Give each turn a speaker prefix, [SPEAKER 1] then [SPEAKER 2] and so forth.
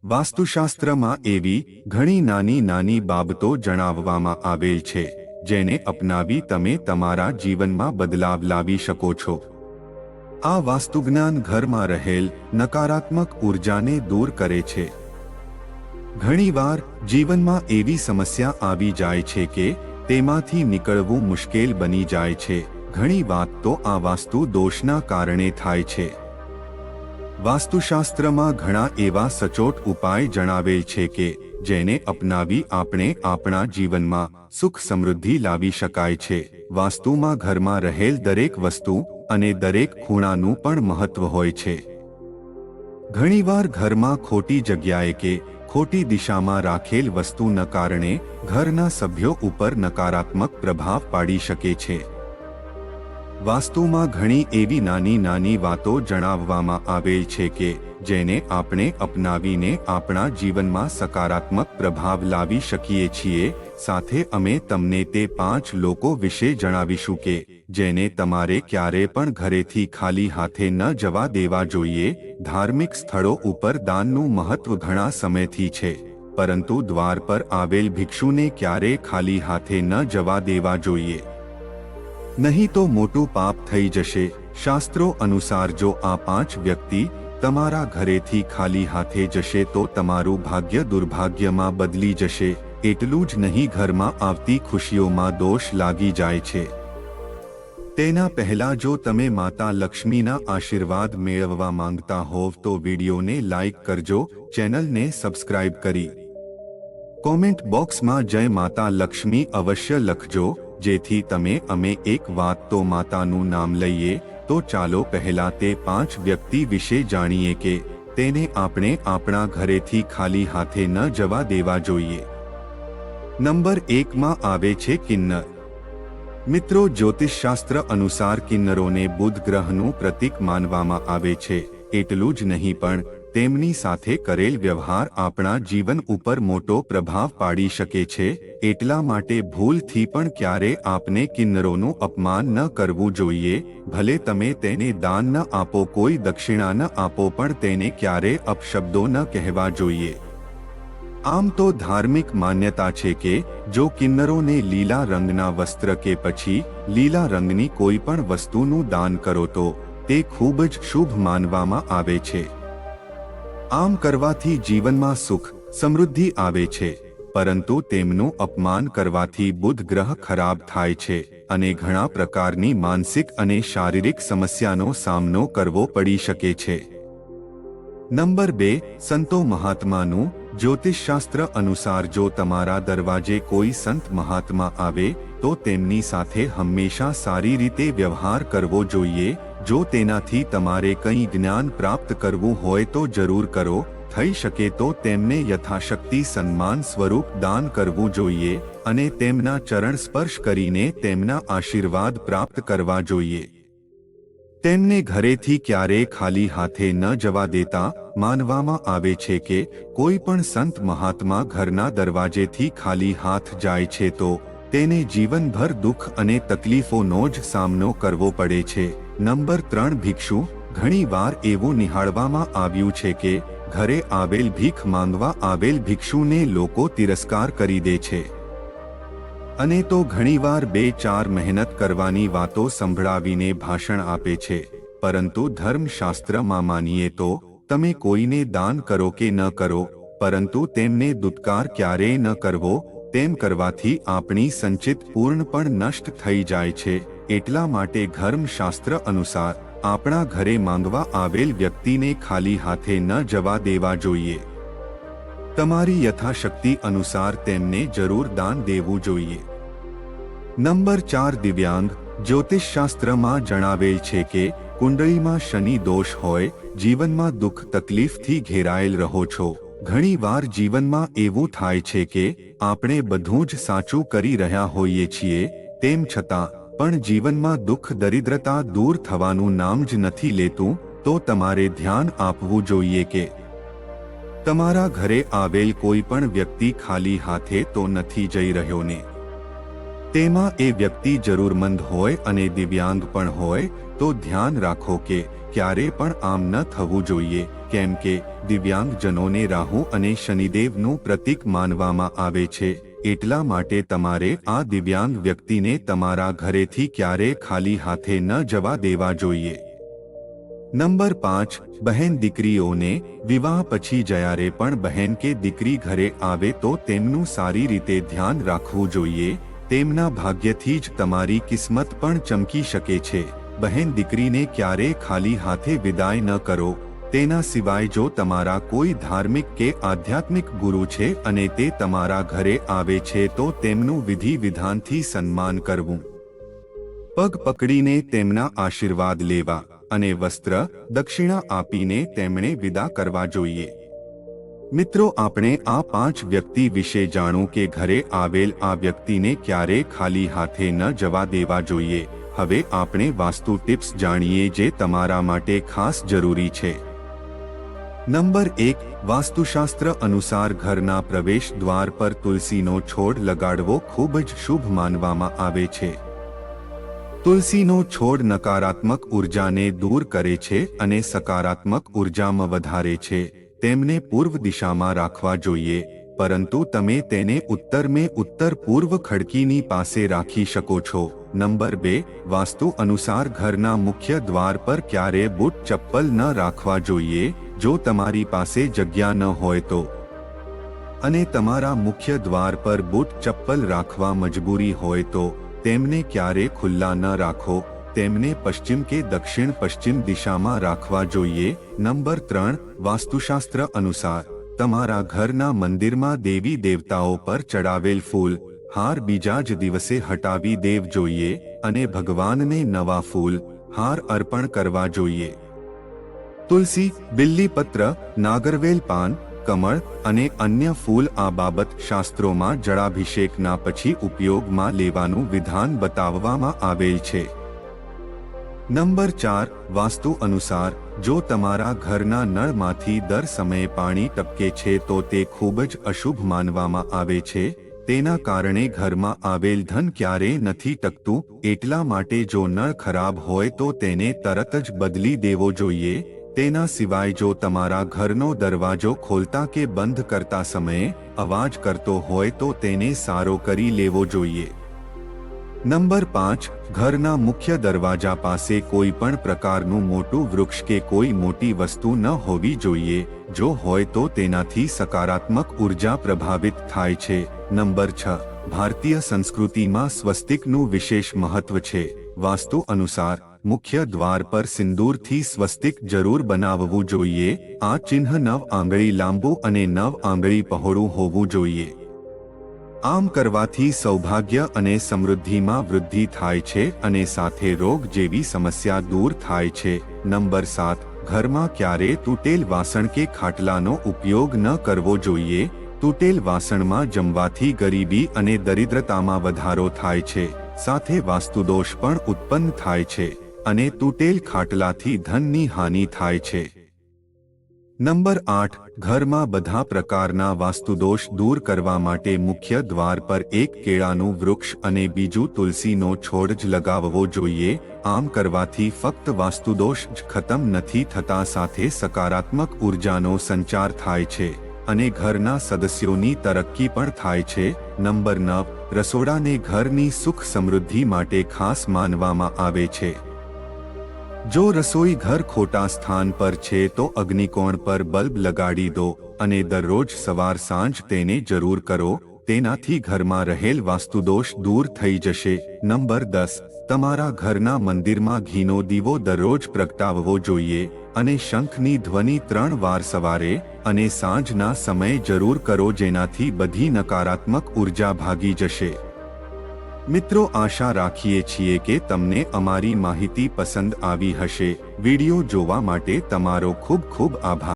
[SPEAKER 1] વાસ્તુશાસ્ત્રમાં એવી ઘણી નાની નાની બાબતો જણાવવામાં આવેલ છે જેને અપનાવી તમે તમારા જીવનમાં બદલાવ લાવી શકો છો। આ વાસ્તુજ્ઞાન ઘરમાં રહેલ નકારાત્મક ઉર્જાને દૂર કરે છે। ઘણીવાર જીવનમાં એવી સમસ્યા આવી જાય છે કે તેમાંથી નીકળવું મુશ્કેલ બની જાય છે। ઘણી વાત તો આ વાસ્તુ દોષના કારણે થાય છે। વાસ્તુશાસ્ત્રમાં ઘણા એવા સચોટ ઉપાય જણાવેલ છે કે જેને અપનાવી આપણે આપણા જીવનમાં સુખ સમૃદ્ધિ લાવી શકાય છે। વાસ્તુમાં ઘરમાં રહેલ દરેક વસ્તુ અને દરેક ખૂણાનું પણ મહત્વ હોય છે। ઘણીવાર ઘરમાં ખોટી જગ્યાએ કે ખોટી દિશામાં રાખેલ વસ્તુના કારણે ઘરના સભ્યો ઉપર નકારાત્મક પ્રભાવ પાડી શકે છે। વાસ્તુમાં ઘણી એવી નાની નાની વાતો જણાવવામાં આવેલ છે કે જેને આપણે અપનાવીને આપણા જીવનમાં સકારાત્મક પ્રભાવ લાવી શકીએ છીએ। સાથે અમે તમને તે 5 લોકો વિશે જણાવીશું કે જેને તમારે ક્યારે પણ ઘરેથી ખાલી હાથે ન જવા દેવા જોઈએ। ધાર્મિક સ્થળો ઉપર દાનનું મહત્વ ઘણા સમયથી છે, પરંતુ દ્વાર પર આવેલ ભિક્ષુને ક્યારે ખાલી હાથે ન જવા દેવા જોઈએ, નહીં તો મોટું પાપ થઈ જશે। શાસ્ત્રો અનુસાર જો આ 5 વ્યક્તિ તમારા ઘરેથી ખાલી હાથે જશે તો તમારું ભાગ્ય દુર્ભાગ્યમાં બદલી જશે। એટલું જ નહીં, ઘરમાં આવતી ખુશીઓમાં દોષ લાગી જાય છે। તેના પહેલા જો તમે માતા લક્ષ્મીના આશીર્વાદ મેળવવા માંગતા હોવ તો વિડીયોને લાઈક કરજો, ચેનલને સબસ્ક્રાઇબ કરી કોમેન્ટ બોક્સમાં જય માતા લક્ષ્મી અવશ્ય લખજો, જેથી અમે એક વાત તો માતાનું નામ લઈએ। તો ચાલો પહેલા તે 5 વ્યક્તિ વિશે જાણીએ કે તેને આપણે આપણા ઘરેથી ખાલી હાથે ન જવા દેવા જોઈએ। નંબર 1 માં આવે છે કિન્નર। મિત્રો, જ્યોતિષશાસ્ત્ર અનુસાર કિન્નરોને બુધ ગ્રહનું પ્રતીક માનવામાં આવે છે। એટલું જ નહીં પણ તેમની સાથે કરેલ વ્યવહાર આપણા જીવન ઉપર મોટો પ્રભાવ પાડી શકે છે। એટલા માટે ભૂલથી પણ ક્યારે આપને કિન્નરોનું અપમાન ન કરવું જોઈએ। ભલે તમે તેને દાન ન આપો, કોઈ દક્ષિણા ન આપો, પણ તેને ક્યારે અપશબ્દો ન કહેવા જોઈએ। આમ તો ધાર્મિક માન્યતા છે કે જો કિન્નરોને લીલા રંગના વસ્ત્ર કે પછી લીલા રંગની કોઈ પણ વસ્તુનું દાન કરો તો તે ખૂબ જ શુભ માનવામાં આવે છે। આમ કરવાથી જીવનમાં સુખ સમૃદ્ધિ આવે છે, પરંતુ તેમનું અપમાન કરવાથી બુધ ગ્રહ ખરાબ થાય છે અને ઘણા પ્રકારની માનસિક અને શારીરિક સમસ્યાનો સામનો કરવો પડી શકે છે। નંબર 2, સંતો મહાત્માનું। જ્યોતિષશાસ્ત્ર અનુસાર જો તમારા દરવાજે કોઈ સંત મહાત્મા આવે તો તેમની સાથે હંમેશા સારી રીતે વ્યવહાર કરવો જોઈએ। જો તેનાથી તમારે કંઈ જ્ઞાન પ્રાપ્ત કરવું હોય તો જરૂર કરો, થઈ શકે તો તેમને યથાશક્તિ સન્માન સ્વરૂપ દાન કરવું જોઈએ અને તેમના ચરણ સ્પર્શ કરીને તેમના આશીર્વાદ પ્રાપ્ત કરવા જોઈએ। તેમને ઘરેથી ક્યારેય ખાલી હાથે ન જવા દેતા। માનવામાં આવે છે કે કોઈ પણ સંત મહાત્મા ઘરના દરવાજેથી ખાલી હાથ જાય છે તો તેને જીવનભર દુઃખ અને તકલીફોનો જ સામનો કરવો પડે છે। નંબર 3, ભિક્ષુ। ઘણી વાર એવું નિહાળવામાં આવ્યું છે કે ઘરે આવેલ ભીખ માંગવા આવેલ ભિક્ષુને લોકો તિરસ્કાર કરી દે છે અને તો ઘણીવાર 2-4 મહેનત કરવાની વાતો સંભળાવીને ભાષણ આપે છે। પરંતુ ધર્મશાસ્ત્રમાં માનીએ તો તમે કોઈને દાન કરો કે ન કરો, પરંતુ તેમને દુત્કાર ક્યારેય ન કરવો। તેમ કરવાથી આપણી સંચિત પૂર્ણ પણ નષ્ટ થઈ જાય છે। એટલા માટે ધર્મશાસ્ત્ર અનુસાર આપણા ઘરે માંગવા આવેલ વ્યક્તિને ખાલી હાથે ન જવા દેવા જોઈએ। તમારી યથાશક્તિ અનુસાર તેમને જરૂર દાન દેવું જોઈએ। નંબર 4, દિવ્યાંગ। જ્યોતિષશાસ્ત્રમાં જણાવેલ છે કે કુંડળીમાં શનિ દોષ હોય, જીવનમાં દુઃખ તકલીફથી ઘેરાયેલ રહો છો। ઘણીવાર જીવનમાં એવું થાય છે કે આપણે બધું જ સાચું કરી રહ્યા હોઈએ છીએ, તેમ છતાં પણ જીવનમાં દુઃખ દરિદ્રતા દૂર થવાનું નામ જ નથી લેતું। તો તમારે ધ્યાન આપવું જોઈએ કે તમારા ઘરે આવેલ કોઈ પણ વ્યક્તિ ખાલી હાથે તો નથી જઈ રહ્યો ને। તેમાં એ વ્યક્તિ જરૂરમંદ હોય અને દિવ્યાંગ પણ હોય તો ધ્યાન રાખો કે ક્યારે પણ આમ ન થવું જોઈએ, કેમ કે દિવ્યાંગજનોને રાહુ અને શનિદેવનું પ્રતીક માનવામાં આવે છે. એટલા માટે તમારે આ દિવ્યાંગ વ્યક્તિને તમારા ઘરેથી ક્યારે ખાલી હાથે ન જવા દેવા જોઈએ. નંબર 5, બહેન દીકરીઓને વિવાહ પછી જ્યારે પણ બહેન કે દીકરી ઘરે આવે તો તેમનું સારી રીતે ધ્યાન રાખવું જોઈએ. તેમના ભાગ્યથી જ તમારી કિસ્મત પણ ચમકી શકે છે. બહેન દીકરીને ક્યારે ખાલી હાથે વિદાય ન કરો. તેના સિવાય જો તમારા કોઈ ધાર્મિક કે આધ્યાત્મિક ગુરુ છે અને તે તમારા ઘરે આવે છે તો તેમનું વિધિ વિધાનથી સન્માન કરવું, પગ પકડીને તેમના આશીર્વાદ લેવા અને વસ્ત્ર દક્ષિણા આપીને તેમણે વિદા કરવા જોઈએ. મિત્રો, આપણે આ 5 વ્યક્તિ વિશે જાણ્યું કે ઘરે આવેલ આ વ્યક્તિને ક્યારે ખાલી હાથે ન જવા દેવા જોઈએ. હવે આપણે વાસ્તુ ટિપ્સ જાણીએ જે તમારા માટે ખાસ જરૂરી છે. નંબર 1, વાસ્તુશાસ્ત્ર અનુસાર ઘરના પ્રવેશ દ્વાર પર તુલસીનો છોડ લગાડવો ખૂબ જ શુભ માનવામાં આવે છે. તુલસીનો છોડ નકારાત્મક ઉર્જાને દૂર કરે છે અને સકારાત્મક ઉર્જામાં વધારે છે. તેમને પૂર્વ દિશામાં રાખવા જોઈએ, પરંતુ તમે તેને ઉત્તર પૂર્વ ખડકીની પાસે રાખી શકો છો. નંબર 2, વાસ્તુ અનુસાર ઘરના મુખ્ય દ્વાર પર ક્યારે બૂટ ચપ્પલ ન રાખવા જોઈએ. જો તમારી પાસે જગ્યા ન હોય તો અને તમારા મુખ્ય દ્વાર પર બૂટ ચપ્પલ રાખવા મજબૂરી હોય તો તેમને ક્યારે ખુલ્લા ન રાખો. તેમને પશ્ચિમ કે દક્ષિણ પશ્ચિમ દિશામાં રાખવા જોઈએ. નંબર 3, વાસ્તુશાસ્ત્ર અનુસાર તમારા ઘરના મંદિરમાં દેવી દેવતાઓ પર ચડાવેલ ફૂલ હાર બીજા જ દિવસે હટાવી દેવ જોઈએ અને ભગવાનને નવા ફૂલ હાર અર્પણ કરવા જોઈએ. તુલસી, બિલ્લીપત્ર, નાગરવેલ પાન, કમળ અને અન્ય ફૂલ આ બાબત શાસ્ત્રોમાં જળાભિષેકના પછી ઉપયોગમાં લેવાનું વિધાન બતાવવામાં આવેલ છે. નંબર 4, વાસ્તુ અનુસાર જો તમારા ઘરના નળમાંથી દર સમયે પાણી ટપકે છે તો તે ખૂબ જ અશુભ માનવામાં આવે છે. તેના કારણે ઘરમાં આવેલ ધન ક્યારેય નથી ટકતું. એટલા માટે જો નળ ખરાબ હોય તો તેને તરત જ બદલી દેવો જોઈએ. તેના સિવાય જો તમારા ઘરનો દરવાજો ખોલતા કે બંધ કરતા સમયે અવાજ કરતો હોય તો તેને સારો કરી લેવો જોઈએ. નંબર 5, ઘરના મુખ્ય દરવાજા પાસે કોઈ પણ પ્રકારનું મોટું વૃક્ષ કે કોઈ મોટી વસ્તુ ન હોવી જોઈએ. જો હોય તો તેનાથી સકારાત્મક ઉર્જા પ્રભાવિત થાય છે. નંબર 6, ભારતીય સંસ્કૃતિમાં સ્વસ્તિકનું વિશેષ મહત્વ છે. વાસ્તુ અનુસાર મુખ્ય દ્વાર પર સિંદૂરથી સ્વસ્તિક જરૂર બનાવવું જોઈએ. આ ચિહ્ન 9 આંગળી લાંબુ અને 9 આંગળી પહોળું હોવું જોઈએ. આમ કરવાથી સૌભાગ્ય અને સમૃદ્ધિમાં વૃદ્ધિ થાય છે અને સાથે રોગ જેવી સમસ્યા દૂર થાય છે. નંબર 7, ઘરમાં ક્યારે તૂટેલ વાસણ કે ખાટલાનો ઉપયોગ ન કરવો જોઈએ. તૂટેલ વાસણમાં જમવાથી ગરીબી અને દરિદ્રતામાં વધારો થાય છે. સાથે વાસ્તુદોષ પણ ઉત્પન્ન થાય છે અને તૂટેલ ખાટલાથી ધનની હાનિ થાય છે. નંબર 8, ઘરમાં બધા પ્રકારના વાસ્તુદોષ દૂર કરવા માટે મુખ્ય દ્વાર પર એક કેળાનું વૃક્ષ અને બીજું તુલસીનો છોડ જ લગાવવો જોઈએ. આમ કરવાથી ફક્ત વાસ્તુદોષ જ ખતમ નથી થતા, સાથે સકારાત્મક ઉર્જાનો સંચાર થાય છે અને ઘરના સદસ્યોની તરક્કી પણ થાય છે. નંબર 9, રસોડાને ઘરની સુખ સમૃદ્ધિ માટે ખાસ માનવામાં આવે છે. જો રસોઈ ઘર ખોટા સ્થાન પર છે તો અગ્નિકોણ પર બલ્બ લગાડી દો અને દરરોજ સવાર સાંજ તેને જરૂર કરો. તેનાથી ઘરમાં રહેલ વાસ્તુદોષ દૂર થઈ જશે. નંબર 10, તમારા ઘરના મંદિરમાં ઘીનો દીવો દરરોજ પ્રગટાવવો જોઈએ અને શંખની ધ્વનિ 3 વાર સવારે અને સાંજના સમયે જરૂર કરો, જેનાથી બધી નકારાત્મક ઉર્જા ભાગી જશે. મિત્રો, આશા રાખીએ છીએ કે તમને અમારી માહિતી પસંદ આવી હશે. વિડિયો જોવા માટે તમારો ખૂબ ખૂબ આભાર.